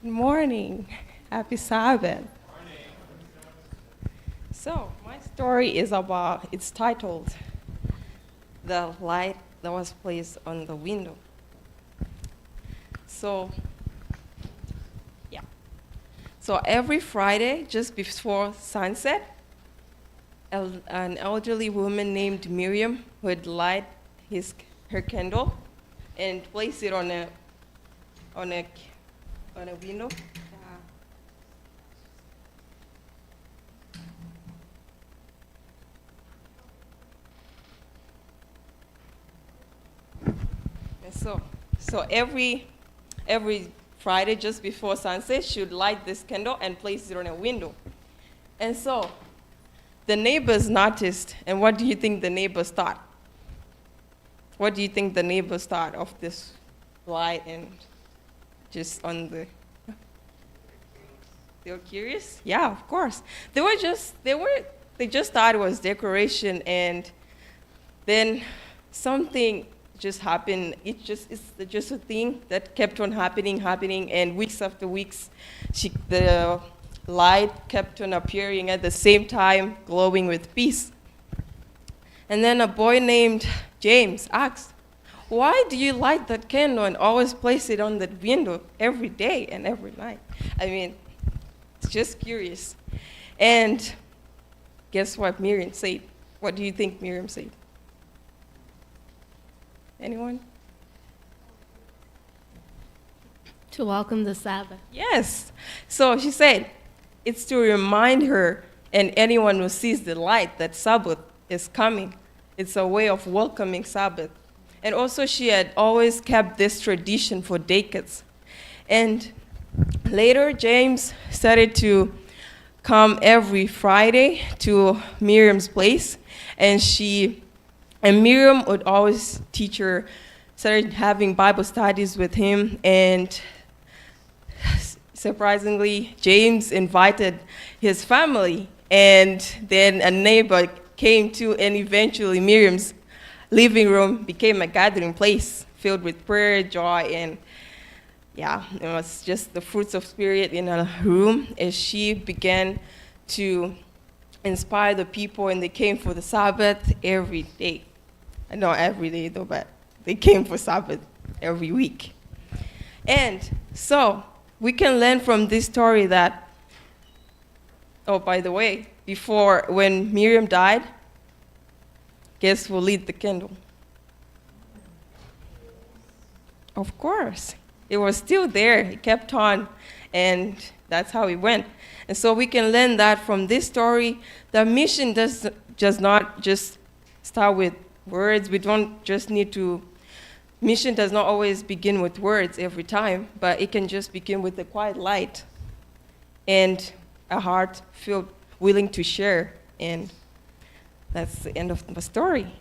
Good morning. Happy Sabbath. So, my story is it's titled The Light That Was Placed on the Window. So, yeah. So, every Friday, just before sunset, an elderly woman named Miriam would light her candle and place it on a window. And so every Friday, just before sunset, she would light this candle and place it on a window. And so the neighbors noticed, and what do you think the neighbors thought? What do you think the neighbors thought of this light and just on the... They were curious? Yeah, of course. They just thought it was decoration, and then something just happened. It's just a thing that kept on happening, and weeks after weeks, the light kept on appearing at the same time, glowing with peace. And then a boy named James asked, "Why do you light that candle and always place it on the window every day and every night?" I mean, it's just curious. And guess what Miriam said? What do you think Miriam said? Anyone? To welcome the Sabbath. Yes. So she said, it's to remind her and anyone who sees the light that Sabbath is coming. It's a way of welcoming Sabbath. And also she had always kept this tradition for decades. And later, James started to come every Friday to Miriam's place, and Miriam would always teach her, started having Bible studies with him, and surprisingly, James invited his family, and then a neighbor came too, and eventually Miriam's living room became a gathering place filled with prayer, joy, and it was just the fruits of spirit in her room as she began to inspire the people, and they came for the Sabbath every day. Not every day though, but they came for Sabbath every week. And so we can learn from this story that, oh, by the way, when Miriam died, guess who lit the candle? Of course. It was still there. It kept on, and that's how it went. And so we can learn that from this story. The mission does not just start with words. We don't just need to... Mission does not always begin with words every time, but it can just begin with a quiet light and a heart filled, willing to share. And that's the end of the story.